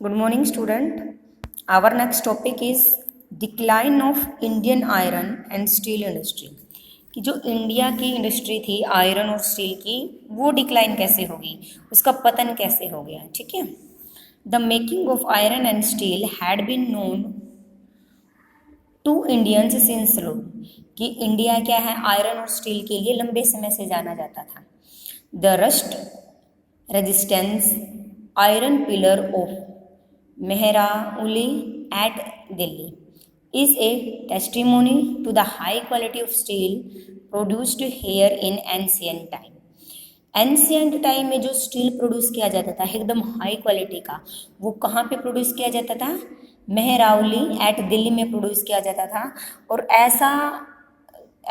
Good morning, student. Our next topic is decline of Indian iron and steel industry. कि जो India की industry थी iron और steel की वो डिक्लाइन कैसे होगी, उसका पतन कैसे हो गया. ठीक है. The making of iron and steel had been known to Indians since लो, कि इंडिया क्या है आयरन और स्टील के लिए लंबे समय से जाना जाता था. The rust resistance iron pillar of Mehrauli at Delhi is a testimony to the high quality of steel produced here in ancient time. Ancient time में जो स्टील प्रोड्यूस किया जाता था एकदम हाई क्वालिटी का, वो कहाँ पे प्रोड्यूस किया जाता था? मेहराउली एट दिल्ली में प्रोड्यूस किया जाता था. और ऐसा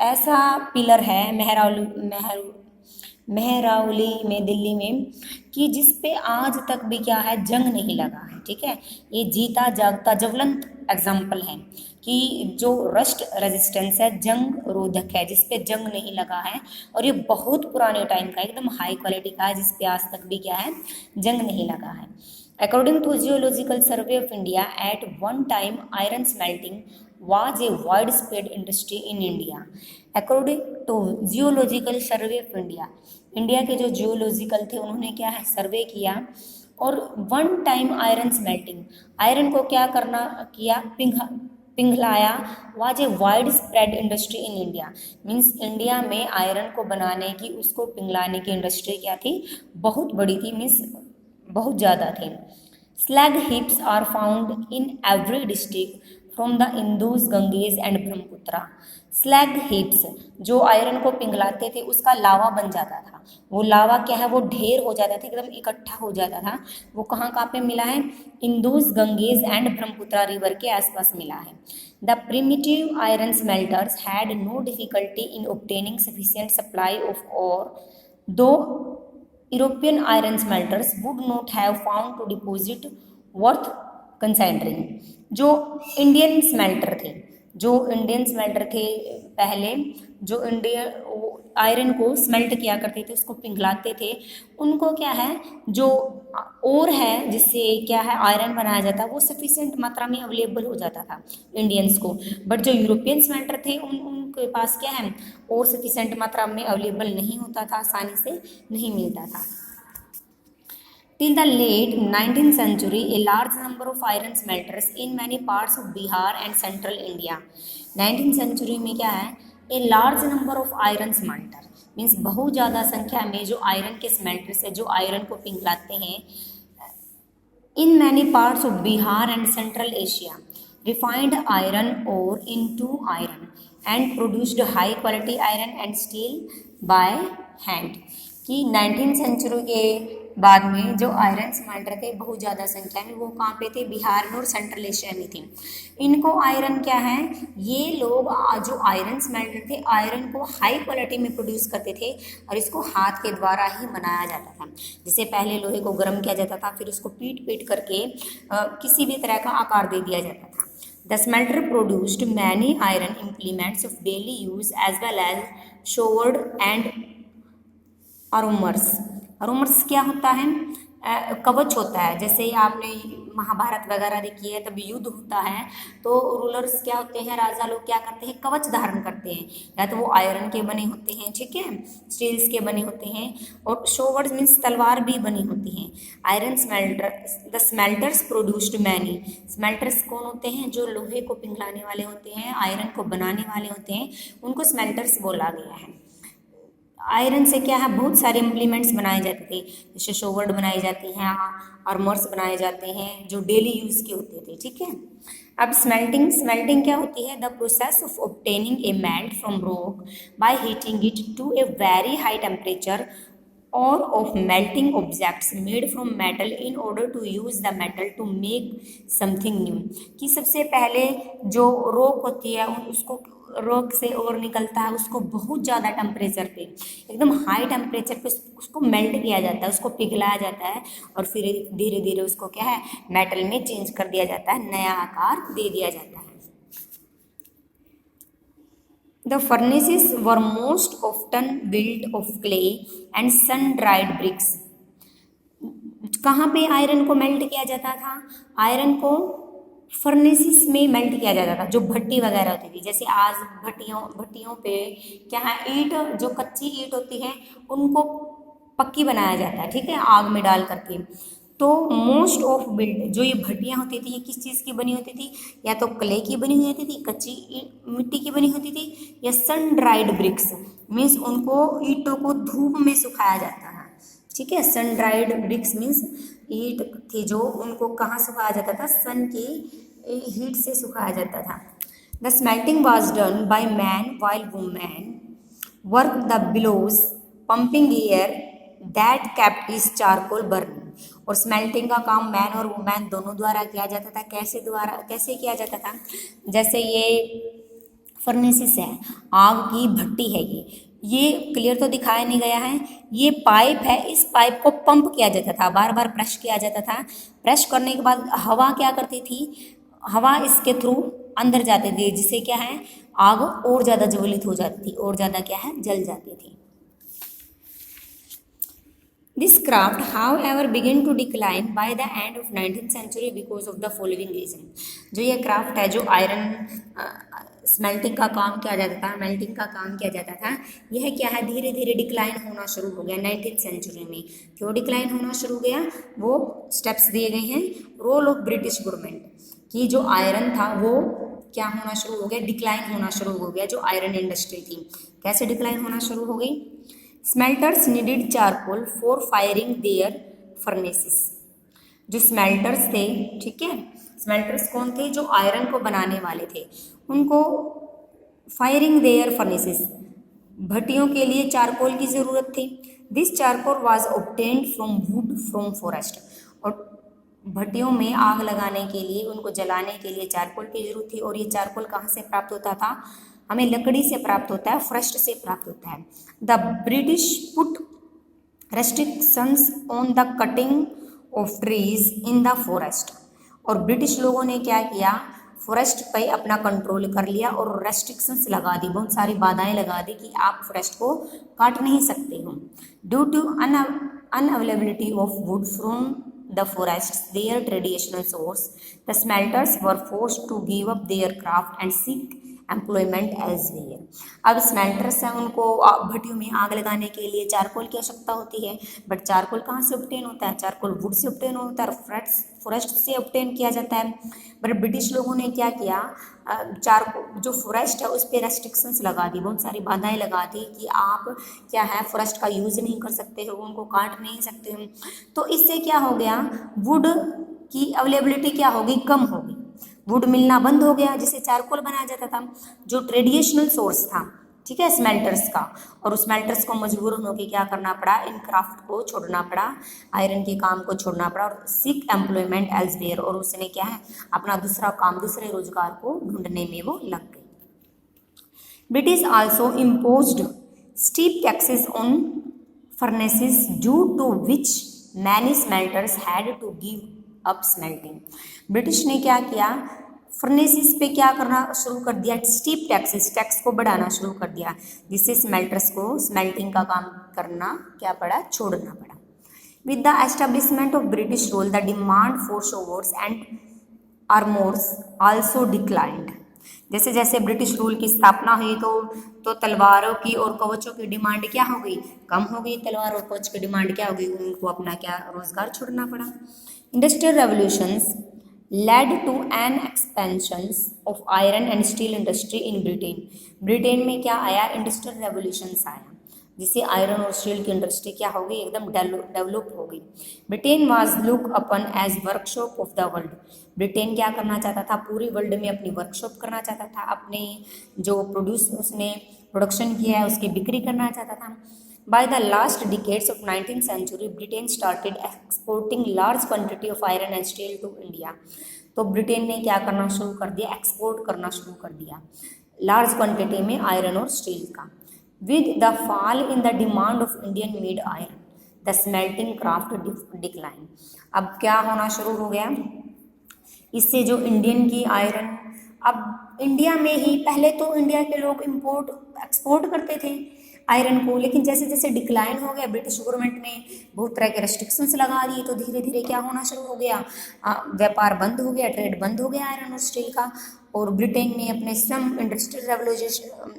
ऐसा पिलर है मेहराउली में दिल्ली में कि जिस पे आज तक भी क्या है जंग नहीं लगा है. ठीक है. ये जीता जागता ज्वलंत एग्जाम्पल है कि जो रस्ट रेजिस्टेंस है, जंग रोधक है, जिस पे जंग नहीं लगा है और ये बहुत पुराने टाइम का एकदम हाई क्वालिटी का है जिस पे आज तक भी क्या है जंग नहीं लगा है. According to geological survey of India at one time iron smelting was a widespread industry in India. According to geological survey of India, India के जो जियोलॉजिकल थे उन्होंने क्या है सर्वे किया और one time iron smelting, iron को क्या करना किया पिघलाया, was a wide spread industry in India. Means India में आयरन को बनाने की उसको पिघलाने की इंडस्ट्री क्या थी, बहुत बड़ी थी, मीन्स बहुत ज़्यादा थी. Slag heaps are found in every district from the Indus Ganges and Brahmaputra. Slag heaps जो आयरन को पिघलाते थे उसका लावा बन जाता था, वो लावा क्या है वो ढेर हो जाता था, एकदम इकट्ठा हो जाता था. वो कहाँ कहाँ पे मिला है? Indus Ganges and Brahmaputra river के आसपास मिला है. The primitive iron smelters had no difficulty in obtaining sufficient supply of ore, though European iron smelters would not have found to deposit worth considering. जो इंडियन स्मेल्टर थे पहले, जो India iron को smelt किया करते थे, उसको पिघलाते थे, उनको क्या है जो ओर है जिससे क्या है आयरन बनाया जाता है वो सफिशिएंट मात्रा में अवेलेबल हो जाता था इंडियंस को. बट जो यूरोपियन स्मेल्टर थे उनके पास क्या है और सफिशिएंट मात्रा में अवेलेबल नहीं होता था, आसानी से नहीं मिलता था. Till the late 19th century, a large number of iron smelters in many parts of Bihar and central India. 19th century में क्या है? A large number of iron smelter means बहुत ज़्यादा संख्या में जो आयरन के स्मेल्टर्स है जो आयरन को पिघलाते हैं. In many parts of Bihar and central Asia, refined iron ore into iron and produced high quality iron and steel by hand. कि 19th सेंचुरी के बाद में जो आयरन स्मेल्टर थे बहुत ज़्यादा संख्या में, वो कहाँ पे थे? बिहार में और सेंट्रल एशिया में थे. इनको आयरन क्या है, ये लोग जो आयरन स्मेल्टर थे आयरन को हाई क्वालिटी में प्रोड्यूस करते थे और इसको हाथ के द्वारा ही बनाया जाता था. जिसे पहले लोहे को गर्म किया जाता था, फिर उसको पीट करके किसी भी तरह का आकार दे दिया जाता था. The smelter produced many iron implements of daily use as well as sword and अरोमर्स क्या होता है? कवच होता है. जैसे आपने महाभारत वगैरह देखी है, तब युद्ध होता है तो रूलर्स क्या होते हैं, राजा लोग क्या करते हैं, कवच धारण करते हैं, या तो वो आयरन के बने होते हैं, ठीक है, स्टील्स के बने होते हैं, और शोवर्ड्स मीन्स तलवार भी बनी होती हैं. Iron smelter, the smelters produced many. Smelters कौन होते हैं? जो लोहे को पिघलाने वाले होते हैं, आयरन को बनाने वाले होते हैं, उनको स्मेल्टर्स बोला गया है. आयरन से क्या है बहुत सारे इम्प्लीमेंट्स बनाए जाते थे, जैसे शोवर्ड बनाई जाती हैं, आर्मर्स बनाए जाते हैं जो डेली यूज़ के होते थे. ठीक है. अब स्मेल्टिंग क्या होती है? The process of obtaining a melt from rock by heating it to a very high temperature और of melting objects made from metal in order to use the metal to make something new. कि सबसे पहले जो rock होती है उसको rock से और निकलता है, उसको बहुत ज़्यादा टेम्परेचर पे, एकदम हाई टेम्परेचर पे उसको मेल्ट किया जाता है, उसको पिघलाया जाता है और फिर धीरे धीरे उसको क्या है मेटल में चेंज कर दिया जाता है, नया आकार दे दिया जाता है. The furnaces were most often built of clay and sun-dried bricks. कहाँ पे आयरन को मेल्ट किया जाता था? आयरन को फर्नेसिस में मेल्ट किया जाता था, जो भट्टी वगैरह होती थी। जैसे आज भट्टियों पे क्या है, ईंट, जो कच्ची ईंट होती है उनको पक्की बनाया जाता है, ठीक है, आग में डाल करके। तो मोस्ट ऑफ बिल्ड, जो ये भट्टियाँ होती थी, ये किस चीज़ की बनी होती थी? या तो क्ले की बनी हुई होती थी, कच्ची मिट्टी की बनी होती थी, या सन ड्राइड ब्रिक्स, मीन्स उनको ईंटों को धूप में सुखाया जाता है, ठीक है। सन ड्राइड ब्रिक्स मीन्स ईंट थी जो उनको कहाँ सुखाया जाता था? सन की हीट से सुखाया जाता था। The smelting was done by man while women work the bellows pumping air that kept is charcoal burning. और स्मेल्टिंग का काम मैन और वुमेन दोनों द्वारा किया जाता था। कैसे किया जाता था? जैसे ये फर्नेसिस है, आग की भट्टी है, ये क्लियर तो दिखाया नहीं गया है। ये पाइप है, इस पाइप को पंप किया जाता था, बार बार प्रेस किया जाता था। प्रेस करने के बाद हवा क्या करती थी? हवा इसके थ्रू अंदर जाती थी, जिससे क्या है, आग और ज़्यादा ज्वलित हो जाती थी, और ज़्यादा क्या है, जल जाती थी। This craft, however, began to decline by the end of 19th century because of the following reason. जो ये क्राफ्ट है, जो आयरन स्मेल्टिंग का काम किया जाता था, मेल्टिंग का काम किया जाता था, यह क्या है, धीरे धीरे डिक्लाइन होना शुरू हो गया 19th सेंचुरी में। क्यों डिक्लाइन होना शुरू हो गया? वो स्टेप्स दिए गए हैं। रोल ऑफ ब्रिटिश गवर्नमेंट, कि जो आयरन था वो क्या होना शुरू हो गया, डिक्लाइन होना शुरू हो गया। जो आयरन इंडस्ट्री थी, कैसे डिक्लाइन होना शुरू हो गई? Smelters needed charcoal for firing their furnaces. जो स्मेल्टर्स थे, ठीक है, स्मेल्टर्स कौन थे? जो आयरन को बनाने वाले थे, उनको फायरिंग देयर फर्नेसिस, भट्टियों के लिए चारकोल की ज़रूरत थी। This charcoal was obtained from wood from forest. और भट्टियों में आग लगाने के लिए, उनको जलाने के लिए चारकोल की जरूरत थी। और ये चारकोल कहाँ से प्राप्त होता था? हमें लकड़ी से प्राप्त होता है, फॉरेस्ट से प्राप्त होता है। The British put restrictions on the cutting of trees in the forest. और ब्रिटिश लोगों ने क्या किया? फॉरेस्ट पे अपना कंट्रोल कर लिया और रेस्ट्रिक्शंस लगा दी, बहुत सारी बाधाएं लगा दी कि आप फॉरेस्ट को काट नहीं सकते हो। Due to unavailability of wood from the forests, their traditional source, the smelters were forced to give up their craft and seek employment elsewhere. अब स्मेल्टर्स हैं, उनको भट्टियों में आग लगाने के लिए चारकोल की आवश्यकता होती है, बट चारकोल कहाँ से ऑब्टेन होता है? चारकोल वुड से ऑब्टेन होता है, फॉरेस्ट से ऑब्टेन किया जाता है। बट ब्रिटिश लोगों ने क्या किया? चारकोल, जो फॉरेस्ट है उस पर रेस्ट्रिक्शंस लगा दी, बहुत सारी बाधाएं लगा दी कि आप क्या है, फॉरेस्ट का यूज़ नहीं कर सकते हो, उनको काट नहीं सकते हो। तो इससे क्या हो गया? वुड की अवेलेबिलिटी क्या होगी? कम होगी, वुड मिलना बंद हो गया, जिससे चारकोल बनाया जाता था, जो ट्रेडिशनल सोर्स था, ठीक है, स्मेल्टर्स का। और उस स्मेल्टर्स को मजबूर होकर क्या करना पड़ा? इन क्राफ्ट को छोड़ना पड़ा, आयरन के काम को छोड़ना पड़ा, और सीक एम्प्लॉयमेंट एल्सवेयर। और उसने क्या है, अपना दूसरा काम, दूसरे रोजगार को ढूंढने में वो लग गई। British also imposed steep taxes on furnaces due to which many smelters had to give up smelting. British ने क्या किया? फर्नेसिस पे क्या करना शुरू कर दिया? स्टीप टैक्सेस, टैक्स को बढ़ाना शुरू कर दिया, जिससे स्मेल्टर्स को स्मेल्टिंग का काम करना क्या पड़ा? छोड़ना पड़ा। With the establishment of British rule the demand for swords and armours also declined. जैसे जैसे ब्रिटिश रूल की स्थापना हुई तो तलवारों की और कवचों की डिमांड क्या हो गई? कम हो गई। तलवार और कवच की डिमांड क्या हो गई? उनको अपना क्या रोजगार छोड़ना पड़ा। Industrial revolutions led to an expansion of iron and steel industry in Britain। Britain में क्या आया? इंडस्ट्रियल रेवोल्यूशंस आया, जिससे आयरन और स्टील की इंडस्ट्री क्या हो गई? एकदम डेवलप हो गई। Britain was look upon as workshop of the world. Britain क्या करना चाहता था? पूरी वर्ल्ड में अपनी वर्कशॉप करना चाहता था, अपने जो उसने प्रोडक्शन किया है उसकी बिक्री करना चाहता था। By the last decades of 19th century, Britain started exporting large quantity of iron and steel to India। तो ब्रिटेन ने क्या करना शुरू कर दिया? एक्सपोर्ट करना शुरू कर दिया लार्ज क्वांटिटी में आयरन और स्टील का। With the fall in the demand of Indian made iron, the smelting craft decline। अब क्या होना शुरू हो गया? इससे जो इंडियन की आयरन, अब इंडिया में ही, पहले तो इंडिया के लोग एक्सपोर्ट करते थे, आयरन को। लेकिन जैसे जैसे डिक्लाइन हो गया, ब्रिटिश गवर्नमेंट ने बहुत तरह के रेस्ट्रिक्शंस लगा दिए, तो धीरे धीरे क्या होना शुरू हो गया, व्यापार बंद हो गया, ट्रेड बंद हो गया आयरन और स्टील का। और ब्रिटेन ने अपने स्वयं इंडस्ट्रियल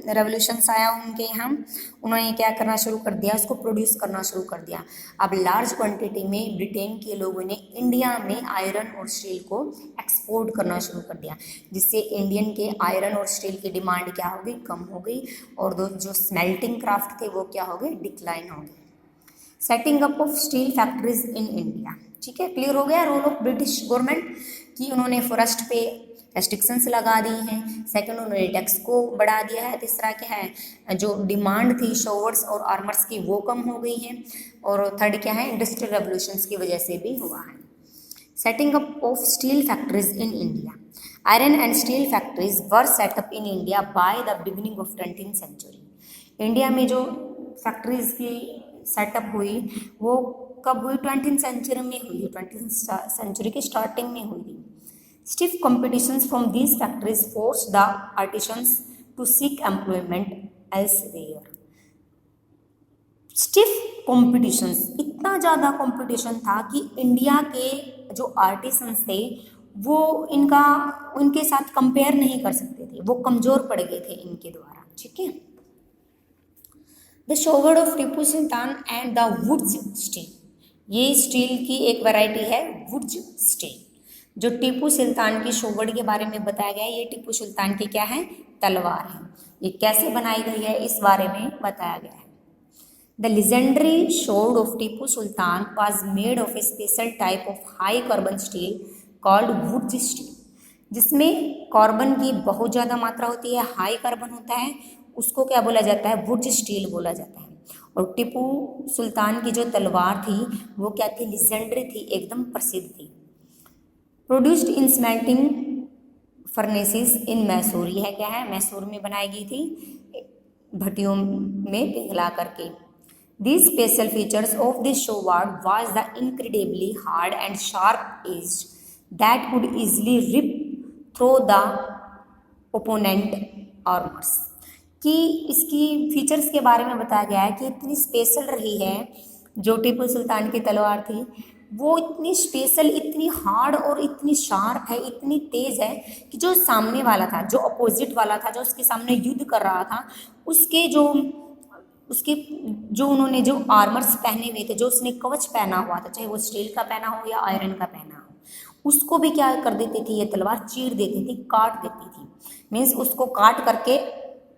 रेवोल्यूशंस आया उनके यहाँ, उन्होंने क्या करना शुरू कर दिया, उसको प्रोड्यूस करना शुरू कर दिया। अब लार्ज क्वांटिटी में ब्रिटेन के लोगों ने इंडिया में आयरन और स्टील को एक्सपोर्ट करना शुरू कर दिया, जिससे इंडियन के आयरन और स्टील की डिमांड क्या हो गई, कम हो गई, और जो स्मेल्टिंग क्राफ्ट थे वो क्या हो गए, डिक्लाइन हो गए। Setting up of steel factories in India, ठीक है, क्लियर हो गया रोल ऑफ ब्रिटिश गवर्नमेंट कि उन्होंने फॉरेस्ट पे रेस्ट्रिक्शंस लगा दी हैं। सेकंड, उन्होंने टैक्स को बढ़ा दिया है। तीसरा क्या है, जो डिमांड थी शोवर्स और आर्मर्स की वो कम हो गई है। और थर्ड क्या है, इंडस्ट्रियल रेवोल्यूशंस की वजह से भी हुआ है। Setting up of steel factories in India, iron and steel factories were setup in India by the beginning of 20th century. India में जो फैक्ट्रीज की सेटअप हुई वो कब हुई, 20th सेंचुरी में हुई, 20th सेंचुरी की स्टार्टिंग में हुई थी। Stiff competitions from these factories forced the artisans to seek employment elsewhere. Stiff competitions, इतना ज़्यादा कंपटीशन था कि इंडिया के जो आर्टिसंस थे वो उनके साथ कंपेयर नहीं कर सकते थे, वो कमज़ोर पड़ गए थे इनके द्वारा, ठीक है। The sword of Tipu Sultan and the wootz steel, ये स्टील की एक वैरायटी है वुड्स स्टील। जो टीपू सुल्तान की शोवर्ड के बारे में बताया गया है, ये टीपू सुल्तान की क्या है, तलवार है। ये कैसे बनाई गई है इस बारे में बताया गया है। The legendary sword of Tipu Sultan was made of a special type of high carbon steel called wootz steel, जिसमें कार्बन की बहुत ज़्यादा मात्रा होती है, हाई कार्बन होता है, उसको क्या बोला जाता है, वुड्स स्टील बोला जाता है। और टीपू सुल्तान की जो तलवार थी वो क्या थी, लेजेंडरी थी, एकदम प्रसिद्ध थी। प्रोड्यूस्ड इन स्मेल्टिंग फर्नेसेस इन मैसूर, यह क्या है, मैसूर में बनाई गई थी, भट्टियों में पिघला करके। These special features of this sword was the incredibly hard and sharp edge that could easily rip through the opponent armors, कि इसकी फीचर्स के बारे में बताया गया है कि इतनी स्पेशल रही है जो टीपू सुल्तान की तलवार थी, वो इतनी स्पेशल, इतनी हार्ड और इतनी शार्प है, इतनी तेज़ है कि जो सामने वाला था, जो अपोजिट वाला था, जो उसके सामने युद्ध कर रहा था, उसके जो उन्होंने जो आर्मर्स पहने हुए थे, जो उसने कवच पहना हुआ था, चाहे वो स्टील का पहना हो या आयरन का पहना हो, उसको भी क्या कर देती थी, ये तलवार चीर देती थी, काट देती थी, मीन्स उसको काट करके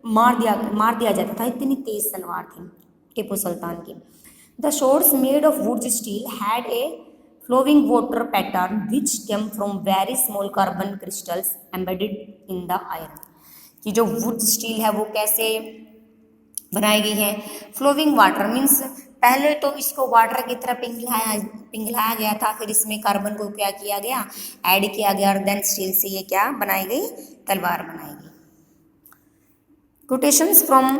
मार दिया जाता था, इतनी तेज तलवार थी टीपू सुल्तान की। The swords made of wood steel had a flowing water pattern which came from very small carbon crystals embedded in the iron, कि जो वुड स्टील है वो कैसे बनाई गई है, फ्लोविंग वाटर मीन्स पहले तो इसको वाटर की तरह पिघलाया गया था, फिर इसमें कार्बन को क्या किया गया, ऐड किया गया, और देन स्टील से ये क्या बनाई गई, तलवार बनाई गई। Quotations from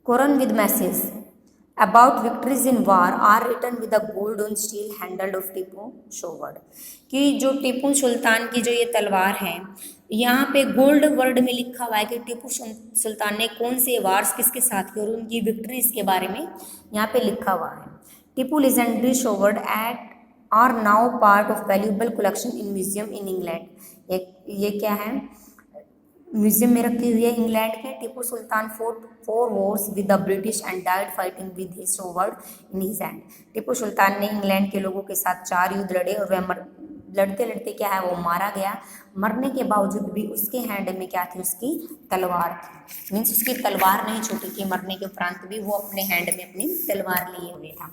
Quran with messages about victories in war are written with a gold on steel handled of Tipu sword, कि जो टीपू सुल्तान की जो ये तलवार है, यहाँ पे गोल्ड वर्ड में लिखा हुआ है कि टीपू सुल्तान ने कौन से वार्स किसके साथ किए और उनकी विक्ट्रीज के बारे में यहाँ पे लिखा हुआ है। Tipu legendary sword are now part of valuable collection in museum in England, ये क्या है, म्यूजियम में रखी हुई है इंग्लैंड के। Tipu Sultan fought 4 wars with the British and died fighting with his sword in his hand। Tipu Sultan ने इंग्लैंड के लोगों के साथ 4 युद्ध लड़े और वह लड़ते लड़ते क्या है, वो मारा गया। मरने के बावजूद भी उसके हैंड में क्या थी, उसकी तलवार थी, मीन्स उसकी तलवार नहीं छूटी थी, मरने के उपरांत भी वो अपने हैंड में अपनी तलवार लिए हुए था।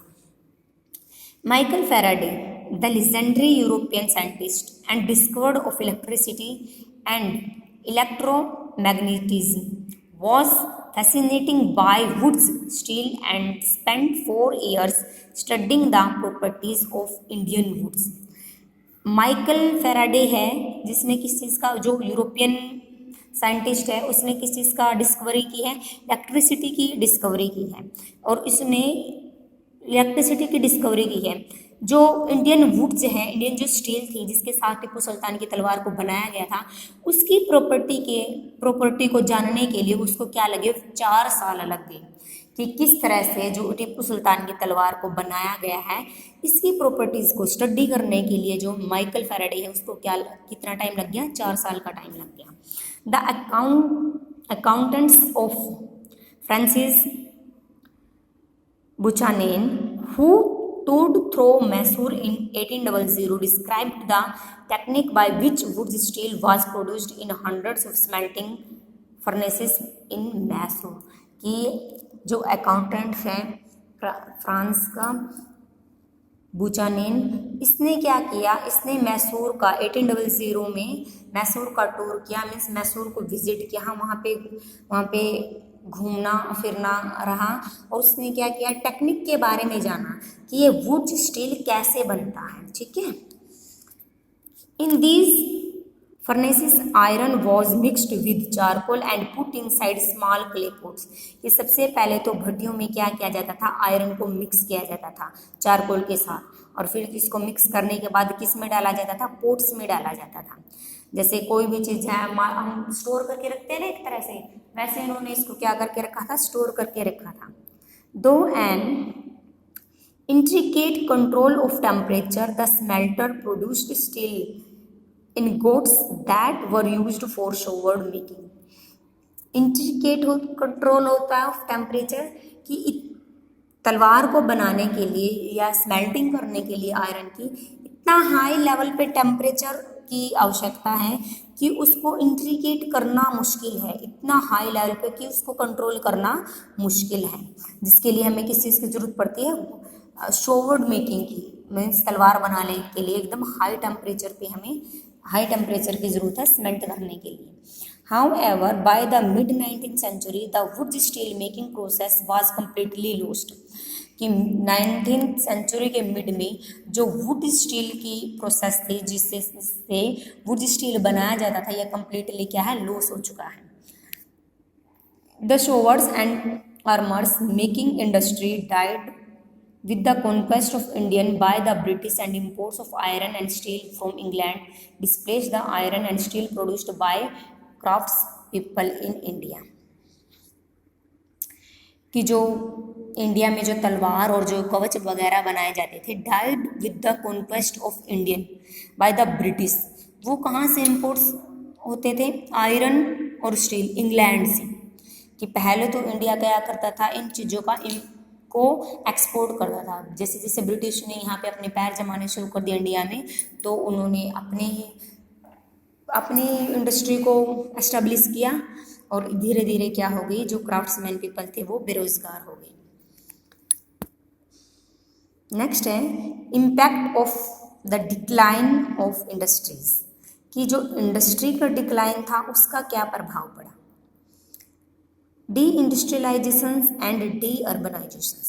Michael Faraday, the legendary European scientist and discovered of electricity and electromagnetism, was fascinating by wood's steel and spent 4 years studying the properties of Indian woods। Michael Faraday है जिसने किस चीज़ का, जो यूरोपियन साइंटिस्ट है, उसने किस चीज़ का डिस्कवरी की है, इलेक्ट्रिसिटी की डिस्कवरी की है, और इसने इलेक्ट्रिसिटी की डिस्कवरी की है। जो इंडियन वुड्स है, इंडियन जो स्टील थी जिसके साथ टीपू सुल्तान की तलवार को बनाया गया था, उसकी प्रॉपर्टी को जानने के लिए उसको क्या लगे, 4 साल लग गए कि किस तरह से जो टीपू सुल्तान की तलवार को बनाया गया है, इसकी प्रॉपर्टीज को स्टडी करने के लिए जो माइकल फैराडे है उसको कितना टाइम लग गया, 4 साल का टाइम लग गया। The accountants of Francis Buchanan who toured through Mysore in 1800 described the technique by which wood steel was produced in hundreds of smelting furnaces in Mysore। कि जो अकाउंटेंट है फ्रांस का बुचानेन, इसने क्या किया, इसने मैसूर का 1800 में मैसूर का टूर किया, मीन्स मैसूर को विजिट किया, वहाँ पे घूमना फिरना रहा, और उसने क्या किया, टेक्निक के बारे में जाना कि ये वुड स्टील कैसे बनता है। ठीक है, in these furnaces iron was mixed with charcoal and put inside small clay pots. ये सबसे पहले तो भट्टियों में क्या किया जाता था, आयरन को मिक्स किया जाता था चारकोल के साथ, और फिर इसको मिक्स करने के बाद किस में डाला जाता था, पोट्स में डाला जाता था। जैसे कोई भी चीज़ है हम स्टोर करके रखते हैं ना एक तरह से, वैसे इन्होंने इसको क्या करके रखा था, स्टोर करके रखा था। Though an intricate control of temperature the smelter produced steel ingots that were used for sword making। Intricate control होता है ऑफ टेम्परेचर कि तलवार को बनाने के लिए या स्मेल्टिंग करने के लिए आयरन की इतना हाई लेवल पे टेम्परेचर की आवश्यकता है कि उसको इंट्रिकेट करना मुश्किल है, इतना हाई लेवल पे कि उसको कंट्रोल करना मुश्किल है, जिसके लिए हमें किस चीज़ की ज़रूरत पड़ती है, स्वॉर्ड मेकिंग की, मीन्स तलवार बनाने के लिए एकदम हाई टेम्परेचर पे हमें हाई टेम्परेचर की ज़रूरत है स्मेल्ट करने के लिए। However, by the mid 19th century, the wood steel making process was completely lost। कि 19th सेंचुरी के मिड में जो वुड स्टील की प्रोसेस थी जिससे वुड स्टील बनाया जाता था, यह कम्प्लीटली क्या है, लॉस हो चुका है। The swords and armours making industry died with the conquest of Indian by the British and imports of iron and steel from England displaced the iron and steel produced by crafts people in India। कि जो India में जो तलवार और जो कवच वगैरह बनाए जाते थे, died with the conquest of Indian by the British, वो कहाँ से इंपोर्ट्स होते थे, आयरन और स्टील इंग्लैंड से। कि पहले तो इंडिया क्या करता था, इन चीज़ों को एक्सपोर्ट करता था। जैसे जैसे ब्रिटिश ने यहाँ पे अपने पैर जमाने शुरू कर दिया इंडिया में, तो उन्होंने अपनी इंडस्ट्री को एस्टेब्लिश किया, और धीरे धीरे क्या हो गई, जो क्राफ्ट्समैन पीपल थे वो बेरोजगार हो गए। नेक्स्ट है impact of the decline of industries, कि जो इंडस्ट्री का डिक्लाइन था उसका क्या प्रभाव पड़ा। Deindustrialization and deurbanization.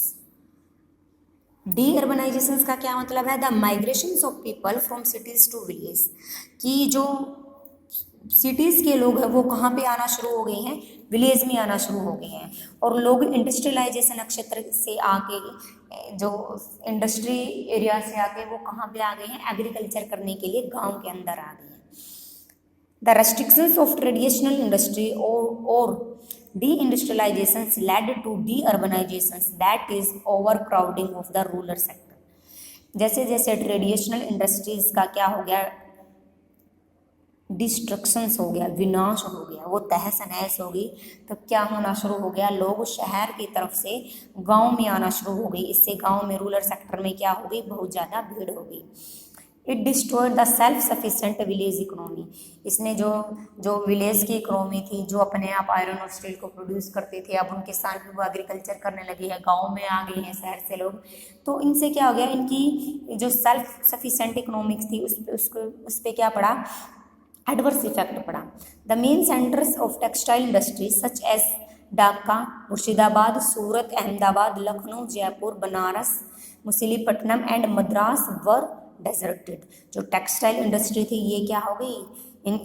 Deurbanization का क्या मतलब है, the migration of people from cities to village. कि जो सिटीज़ के लोग हैं वो कहाँ पे आना शुरू हो गए हैं, विलेज में आना शुरू हो गए हैं, और लोग इंडस्ट्रियलाइजेशन क्षेत्र से आके, जो इंडस्ट्री एरिया से आके वो कहाँ पे आ गए हैं, एग्रीकल्चर करने के लिए गांव के अंदर आ गए हैं। The restrictions of traditional industry और de-industrializations led to de-urbanizations, that is overcrowding of the rural sector। जैसे जैसे ट्रेडिशनल इंडस्ट्रीज का क्या हो गया, डिस्ट्रक्शंस हो गया, विनाश हो गया, वो तहस नहस हो गई, तब क्या होना शुरू हो गया, लोग शहर की तरफ से गांव में आना शुरू हो गई। इससे गांव में रूरल सेक्टर में क्या हो गई, बहुत ज़्यादा भीड़ हो गई। It destroyed the self sufficient village economy. इसने जो विलेज की इकोनॉमी थी, जो अपने आप आयरन और स्टील को प्रोड्यूस करते थे, अब उनके साथ भी वो एग्रीकल्चर करने लगे हैं, गांव में आ गए हैं शहर से लोग, तो इनसे क्या हो गया, इनकी जो सेल्फ सफिशेंट इकोनॉमिक्स थी उस पर क्या पड़ा, एडवर्स इफेक्ट पड़ा। The main centres of textile industry such as Dhaka, Murshidabad, Surat, Ahmedabad, Lucknow, Jaipur, Banaras, Machilipatnam and Madras were deserted. जो टेक्सटाइल इंडस्ट्री थी ये क्या हो गई, इन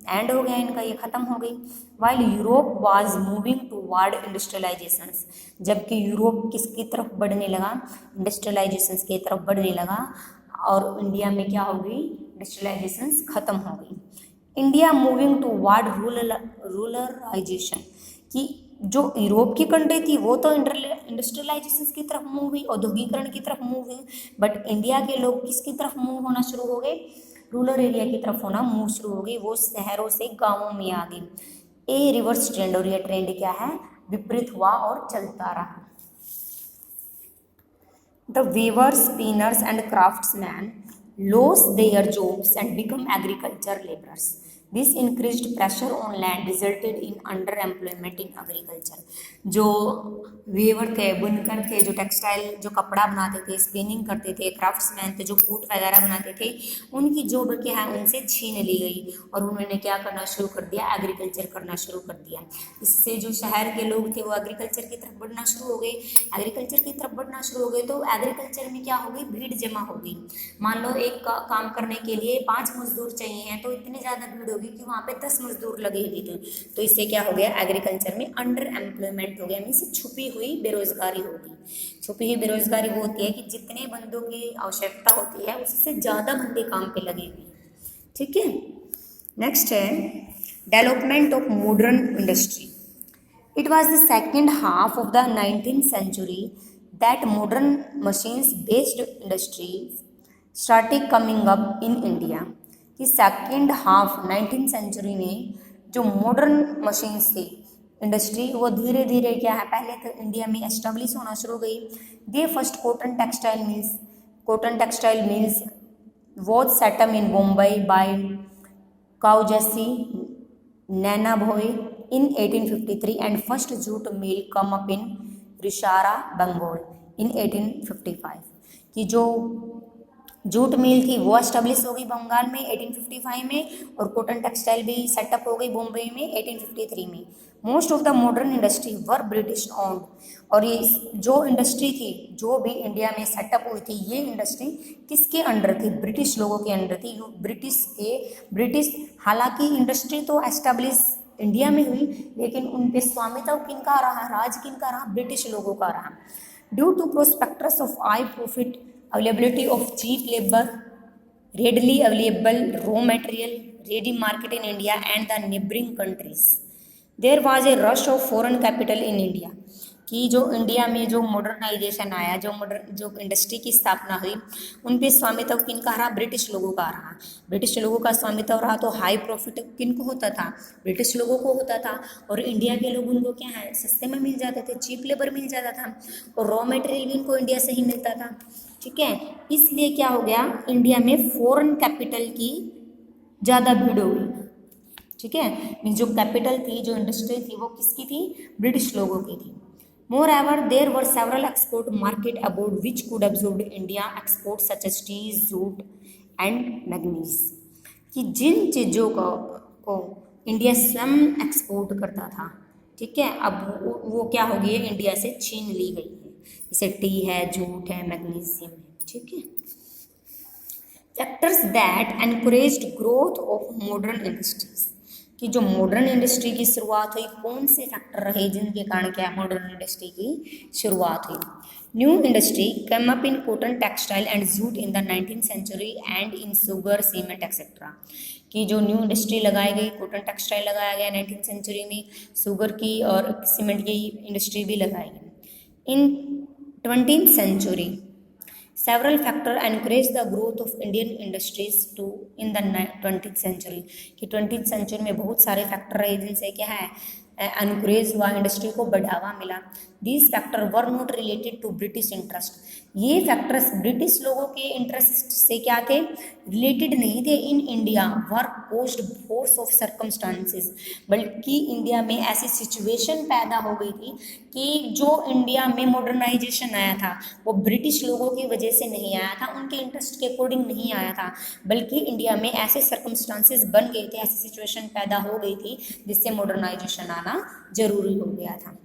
एंड हो गया इनका, ये खत्म हो गई। While Europe was moving toward industrialisations, जबकि यूरोप किसकी तरफ बढ़ने लगा, इंडस्ट्रियलाइजेशंस की तरफ बढ़ने लगा, और इंडिया में क्या हो गई, इंडस्ट्रियलाइजेशंस खत्म हो गई। इंडिया मूविंग टुवर्ड रूरलाइजेशन, कि जो यूरोप की कंट्री थी वो तो इंडस्ट्रियलाइजेशन की तरफ मूव हुई, औद्योगिकरण की तरफ मूव हुई, बट इंडिया के लोग किसकी तरफ मूव होना शुरू हो गए, रूरल एरिया की तरफ होना मूव शुरू हो गई, वो शहरों से गांवों में आ गई। ए रिवर्स ट्रेंड, और ये ट्रेंड क्या है, विपरीत हुआ और चलता रहा। The weavers, spinners and craftsmen lost their jobs and become agriculture laborers. This increased pressure on land resulted in underemployment in agriculture. जो वेवर थे, बुनकर थे, जो टेक्सटाइल, जो कपड़ा बनाते थे, स्पिनिंग करते थे, क्राफ्ट्समैन थे, जो कूट वगैरह बनाते थे, उनकी जॉब क्या है उनसे छीन ली गई, और उन्होंने क्या करना शुरू कर दिया, एग्रीकल्चर करना शुरू कर दिया। इससे जो शहर के लोग थे वो एग्रीकल्चर की तरफ बढ़ना शुरू हो गए। एग्रीकल्चर की तरफ बढ़ना शुरू हो गए तो एग्रीकल्चर में क्या हो गई, भीड़ जमा हो गई। मान लो एक काम करने के लिए 5 मजदूर चाहिए हैं, तो इतनी ज़्यादा भीड़ होगी कि वहाँ पे 10 मजदूर लगे हुए थे, तो इससे क्या हो गया, एग्रीकल्चर में अंडर एम्प्लॉयमेंट हो गया, मीन्स छुपी हुई बेरोजगारी होगी। छुपी हुई बेरोजगारी वो होती है कि जितने बंदों की आवश्यकता होती है उससे ज़्यादा बंदे काम पे लगे हुए हैं, ठीक है। नेक्स्ट है development of modern industry. It was the second half of the 19th century that modern machines-based industries started coming up in India. कि सेकेंड हाफ 19th सेंचुरी में जो मॉडर्न मशीन्स थी इंडस्ट्री, वो धीरे धीरे क्या है, पहले तो इंडिया में एस्टेब्लिश होना शुरू हो गई। The first cotton textile mills was set up in Bombay by Cowasjee Nanabhoy in 1853 and first jute mill come up in Rishra Bengal in 1855। कि जो जूट मिल थी वो एस्टेब्लिश हो गई बंगाल में 1855 में, और कॉटन टेक्सटाइल भी सेटअप हो गई बॉम्बे में 1853 में। Most of the modern industry were British owned, और ये जो इंडस्ट्री थी जो भी इंडिया में सेटअप हुई थी, ये इंडस्ट्री किसके अंडर थी, ब्रिटिश लोगों के अंडर थी। ब्रिटिश हालांकि इंडस्ट्री तो एस्टेब्लिश इंडिया में हुई, लेकिन उन पे स्वामित्व किनका रहा, राज किनका रहा, ब्रिटिश लोगों का रहा। Due to prospects of high profit, availability of cheap labour, readily available raw material, ready market in India and the neighboring countries, there was a rush of foreign capital in India। कि जो India में जो modernisation आया, जो industry की स्थापना हुई, उन पे स्वामित्व किनका रहा, ब्रिटिश लोगों का रहा। ब्रिटिश लोगों का स्वामित्व रहा तो हाई प्रॉफिट किनको होता था, ब्रिटिश लोगों को होता था, और इंडिया के लोग उनको क्या है, सस्ते में मिल जाते थे, चीप लेबर मिल जाता था, और रॉ मटेरियल भी उनको इंडिया से ही मिलता था, ठीक है। इसलिए क्या हो गया, इंडिया में फॉरेन कैपिटल की ज़्यादा भीड़ हो गई, ठीक है। मीन्स जो कैपिटल थी, जो इंडस्ट्री थी, वो किसकी थी, ब्रिटिश लोगों की थी। Moreover, there were several export market abroad which could absorb India exports such as tea, jute and manganese। कि जिन चीज़ों को इंडिया स्वयं एक्सपोर्ट करता था, ठीक है, अब वो क्या हो गई है, इंडिया से छीन ली गई है, जैसे टी है, जूट है, मैग्नीशियम है, ठीक है। Factors that encouraged growth of modern industries, कि जो मॉडर्न इंडस्ट्री की शुरुआत हुई, कौन से फैक्टर रहे जिनके कारण क्या मॉडर्न इंडस्ट्री की शुरुआत हुई। New industry come up in cotton textile and jute in the 19th century and in sugar cement etcetera. कि जो न्यू इंडस्ट्री लगाई गई, कॉटन टेक्सटाइल लगाया गया 19th सेंचुरी में, शुगर की और सीमेंट की इंडस्ट्री भी लगाई गई। In 20th century several factors encourage the growth of Indian industries to in the 20th century। कि 20th सेंचुरी में बहुत सारे फैक्टर रहे जिनसे क्या है, एनकरेज हुआ, इंडस्ट्री को बढ़ावा मिला। These factor were not related to British interest, ये फैक्टर्स ब्रिटिश लोगों के इंटरेस्ट से क्या थे, रिलेटेड नहीं थे in India, were post force of circumstances, बल्कि इंडिया में ऐसी सिचुएशन पैदा हो गई थी कि जो इंडिया में मॉडर्नाइजेशन आया था वो ब्रिटिश लोगों की वजह से नहीं आया था, उनके इंटरेस्ट के अकॉर्डिंग नहीं आया था, बल्कि इंडिया में ऐसे सर्कमस्टांसेस बन गए थे, ऐसी सिचुएशन पैदा हो गई थी जिससे मॉडर्नाइजेशन आना जरूरी हो गया था।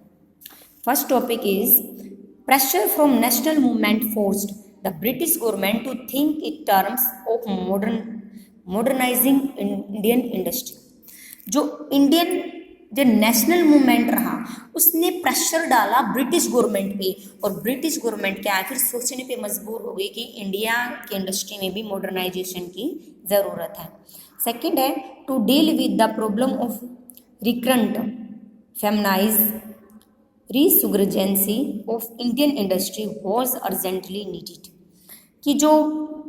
First topic is pressure from national movement forced the British government to think in terms of modernising Indian industry. जो इंडियन जो नेशनल मूवमेंट रहा उसने प्रेशर डाला ब्रिटिश गवर्नमेंट पे, और ब्रिटिश गवर्नमेंट क्या आखिर सोचने पे मजबूर हो गई कि इंडिया की इंडस्ट्री में भी मॉडर्नाइजेशन की ज़रूरत है। सेकंड है to deal with the problem of recurrent famines resurgence of Indian industry was urgently needed. कि जो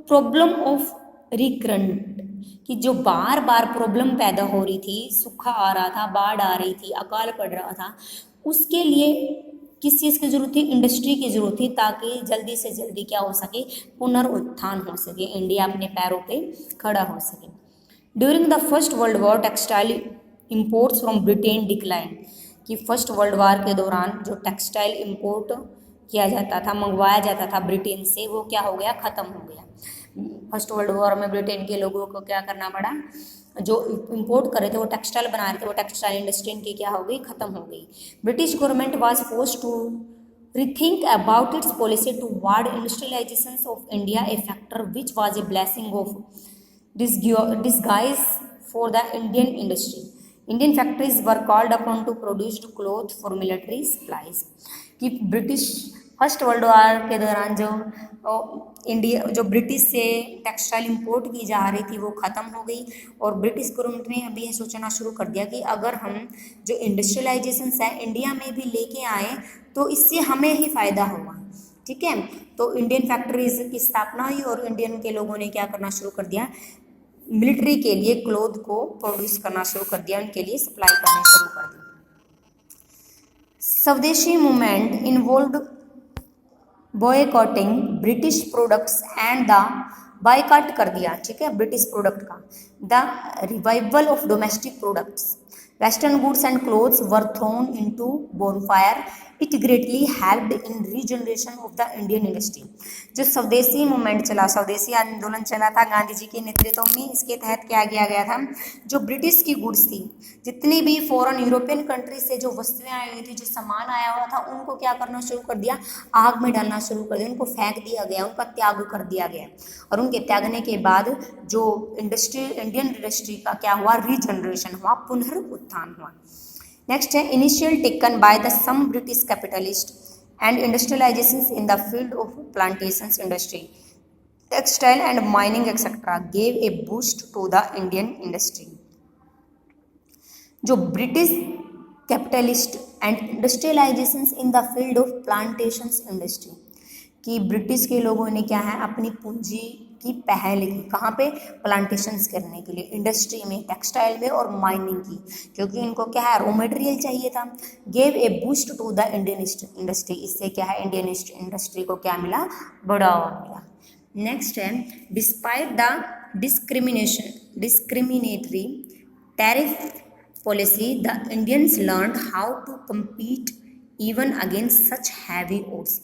प्रॉब्लम ऑफ रिकरेंट, कि जो बार बार प्रॉब्लम पैदा हो रही थी, सूखा आ रहा था, बाढ़ आ रही थी, अकाल पड़ रहा था, उसके लिए किस चीज़ की जरूरत थी? इंडस्ट्री की जरूरत थी, ताकि जल्दी से जल्दी क्या हो सके? पुनरुत्थान हो सके, इंडिया अपने पैरों पे खड़ा हो सके। During the first world war textile imports from Britain decline. कि फर्स्ट वर्ल्ड वॉर के दौरान जो टेक्सटाइल इंपोर्ट किया जाता था, मंगवाया जाता था ब्रिटेन से, वो क्या हो गया? ख़त्म हो गया। फर्स्ट वर्ल्ड वॉर में ब्रिटेन के लोगों को क्या करना पड़ा? जो इंपोर्ट कर रहे थे, वो टेक्सटाइल बना रहे थे, वो टेक्सटाइल इंडस्ट्री इनकी क्या हो गई? ख़त्म हो गई। British government was forced to rethink about its policy toward industrialization of India, a factor which was a blessing of disguise for the Indian industry. Indian factories were called upon to produce cloth for military supplies. कि British first world war के दौरान जो India जो British से textile import की जा रही थी वो ख़त्म हो गई, और ब्रिटिश गवर्नमेंट ने अभी यह सोचना शुरू कर दिया कि अगर हम जो इंडस्ट्रियलाइजेशन है इंडिया में भी लेके आए तो इससे हमें ही फ़ायदा होगा। ठीक है, तो इंडियन फैक्ट्रीज की स्थापना हुई और इंडियन के लोगों ने क्या करना शुरू कर दिया? मिलिट्री के लिए क्लोथ को प्रोड्यूस करना शुरू कर दिया, उनके लिए सप्लाई करना शुरू कर दिया। स्वदेशी movement involved boycotting British products and the boycott कर दिया। ठीक है, ब्रिटिश प्रोडक्ट का। The revival of domestic products, western goods and clothes were throne into bonfire, it greatly helped in regeneration of the Indian industry. जो स्वदेशी movement चला, स्वदेशी आंदोलन चला था गांधी जी के नेतृत्व में, इसके तहत क्या किया गया था? जो ब्रिटिश की गुड्स थी, जितनी भी फॉरेन यूरोपियन कंट्री से जो वस्तुएं आई हुई थी, जो सामान आया हुआ था, उनको क्या करना शुरू कर दिया? आग में डालना शुरू कर दिया, उनको फेंक दिया गया, उनका त्याग कर दिया गया। और उनके त्यागने के बाद जो इंडियन इंडस्ट्री का क्या हुआ? रीजनरेशन हुआ, पुनरुत्थान हुआ। नेक्स्ट है initial taken by the some British capitalist and industrialisations in the field of plantations industry, textile and mining etcetera gave a boost to the Indian industry. जो British capitalist and industrialisations in the field of plantations industry, कि British के लोगों ने क्या है? अपनी पूंजी की पहल की, कहाँ पे? प्लांटेशंस करने के लिए, इंडस्ट्री में, टेक्सटाइल में और माइनिंग की, क्योंकि इनको क्या है? रॉ मटेरियल चाहिए था। Gave a boost to the Indian industry, इससे क्या है? इंडियन इंडस्ट्री को क्या मिला? बढ़ावा मिला। नेक्स्ट है despite the discriminatory tariff policy the Indians learned how to compete even against such heavy odds.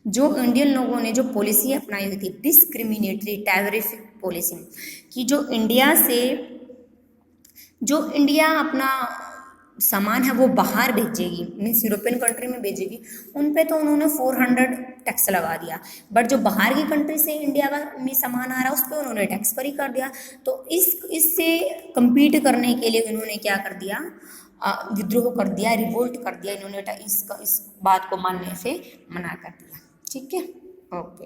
जो इंडियन लोगों ने जो पॉलिसी अपनाई हुई थी, डिस्क्रिमिनेटरी टैरिफ पॉलिसी, कि जो इंडिया अपना सामान है वो बाहर भेजेगी, मीन्स यूरोपियन कंट्री में भेजेगी, उन पे तो उन्होंने 400 टैक्स लगा दिया, बट जो बाहर की कंट्री से इंडिया में सामान आ रहा है उस पर उन्होंने टैक्स फ्री कर दिया। तो इससे कम्पीट करने के लिए इन्होंने क्या कर दिया? विद्रोह कर दिया, रिवोल्ट कर दिया, इन्होंने इस बात को मानने से मना कर दिया। ठीक है, ओके।